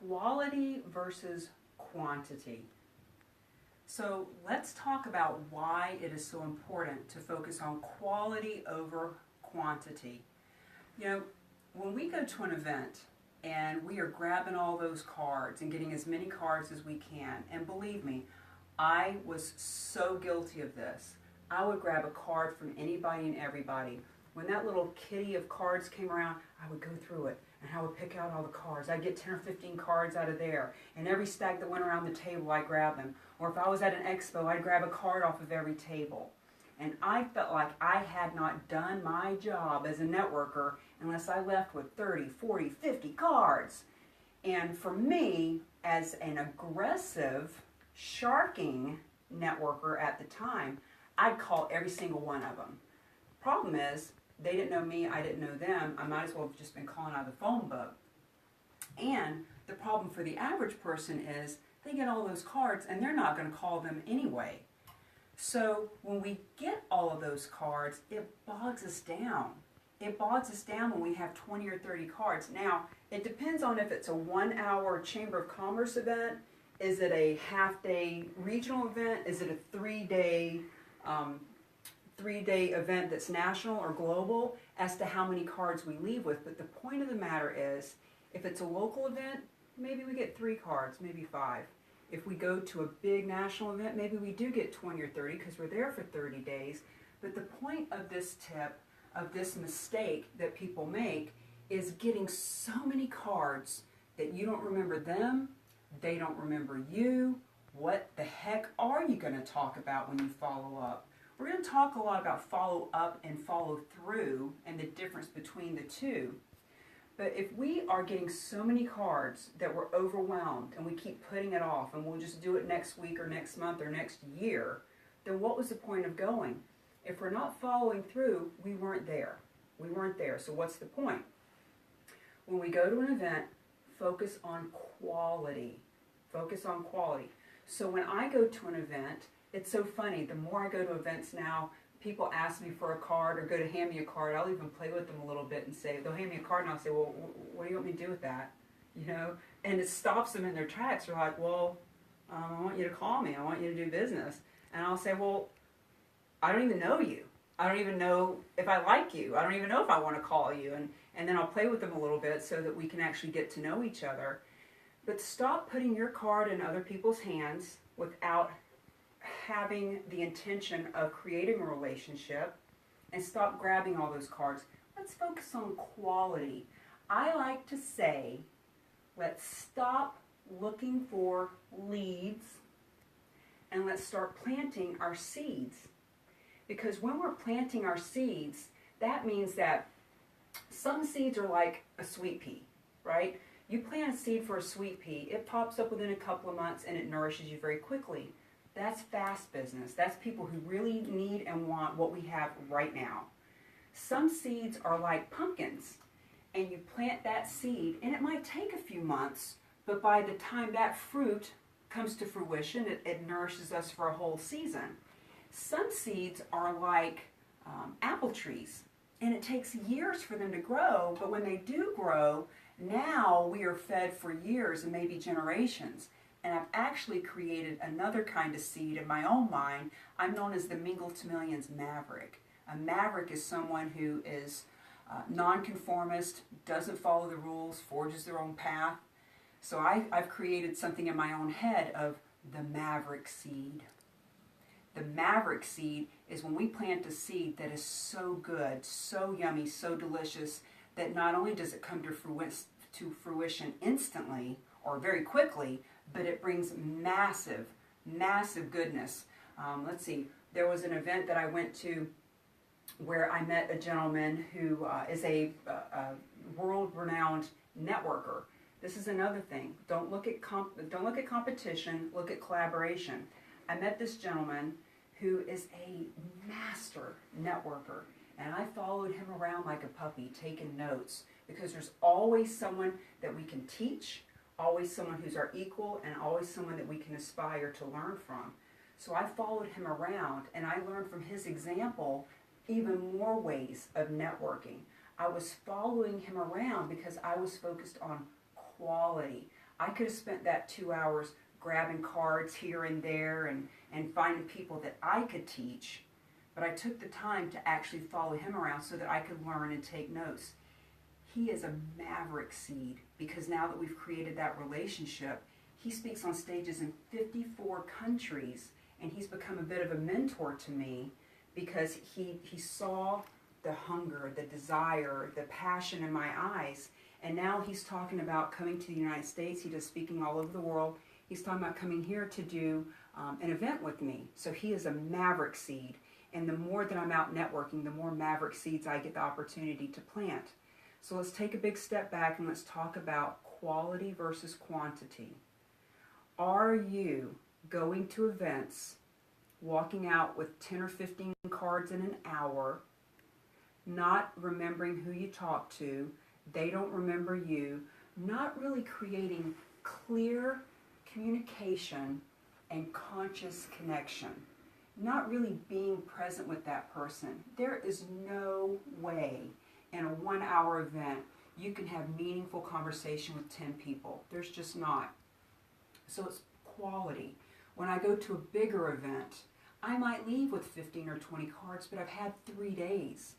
quality versus quantity. So let's talk about why it is so important to focus on quality over quantity. You know, when we go to an event and we are grabbing all those cards and getting as many cards as we can, and believe me, I was so guilty of this. I would grab a card from anybody and everybody. When that little kitty of cards came around, I would go through it and I would pick out all the cards. I'd get 10 or 15 cards out of there, and every stack that went around the table, I'd grab them. Or if I was at an expo, I'd grab a card off of every table. And I felt like I had not done my job as a networker unless I left with 30, 40, 50 cards. And for me, as an aggressive, sharking networker at the time, I'd call every single one of them. Problem is, they didn't know me, I didn't know them. I might as well have just been calling out of the phone book. And the problem for the average person is they get all those cards and they're not going to call them anyway. So when we get all of those cards, it bogs us down. It bogs us down when we have 20 or 30 cards. Now, it depends on if it's a 1-hour Chamber of Commerce event. Is it a half-day regional event? Is it a 3-day event that's national or global, as to how many cards we leave with. But the point of the matter is, if it's a local event, maybe we get 3 cards, maybe 5. If we go to a big national event, maybe we do get 20 or 30 because we're there for 30 days. But the point of this tip, of this mistake that people make, is getting so many cards that you don't remember them, they don't remember you. What the heck are you going to talk about when you follow up? We're going to talk a lot about follow up and follow through and the difference between the two. But if we are getting so many cards that we're overwhelmed and we keep putting it off and we'll just do it next week or next month or next year, then what was the point of going? If we're not following through, we weren't there. We weren't there. So what's the point? When we go to an event, focus on quality. Focus on quality. So when I go to an event, it's so funny. The more I go to events now, people ask me for a card or go to hand me a card. I'll even play with them a little bit and say, they'll hand me a card and I'll say, well, what do you want me to do with that? You know, and it stops them in their tracks. They're like, well, I want you to call me. I want you to do business. And I'll say, well, I don't even know you. I don't even know if I like you. I don't even know if I want to call you. And then I'll play with them a little bit so that we can actually get to know each other. But stop putting your card in other people's hands without having the intention of creating a relationship, and stop grabbing all those cards. Let's focus on quality. I like to say, let's stop looking for leads and let's start planting our seeds. Because when we're planting our seeds, that means that some seeds are like a sweet pea, right? You plant a seed for a sweet pea, it pops up within a couple of months and it nourishes you very quickly. That's fast business. That's people who really need and want what we have right now. Some seeds are like pumpkins, and you plant that seed, and it might take a few months, but by the time that fruit comes to fruition, it nourishes us for a whole season. Some seeds are like apple trees, and it takes years for them to grow, but when they do grow, now we are fed for years and maybe generations. And I've actually created another kind of seed in my own mind. I'm known as the Mingle to Millions Maverick. A maverick is someone who is nonconformist, doesn't follow the rules, forges their own path. So I've created something in my own head of the maverick seed. The maverick seed is when we plant a seed that is so good, so yummy, so delicious, that not only does it come to fruition instantly or very quickly, but it brings massive, massive goodness. Let's see, there was an event that I went to where I met a gentleman who is a world-renowned networker. This is another thing. Don't look at competition, look at collaboration. I met this gentleman who is a master networker, and I followed him around like a puppy, taking notes, because there's always someone that we can teach, always someone who's our equal, and always someone that we can aspire to learn from. So I followed him around, and I learned from his example even more ways of networking. I was following him around because I was focused on quality. I could have spent that 2 hours grabbing cards here and there and finding people that I could teach, but I took the time to actually follow him around so that I could learn and take notes. He is a maverick seed because now that we've created that relationship, he speaks on stages in 54 countries, and he's become a bit of a mentor to me because he saw the hunger, the desire, the passion in my eyes, and now he's talking about coming to the United States. He does speaking all over the world. He's talking about coming here to do an event with me. So he is a maverick seed, and the more that I'm out networking, the more maverick seeds I get the opportunity to plant. So let's take a big step back and let's talk about quality versus quantity. Are you going to events, walking out with 10 or 15 cards in an hour, not remembering who you talked to, they don't remember you, not really creating clear communication and conscious connection, not really being present with that person? There is no way in a 1 hour event you can have meaningful conversation with 10 people. There's just not. So it's quality. When I go to a bigger event, I might leave with 15 or 20 cards, but I've had 3 days.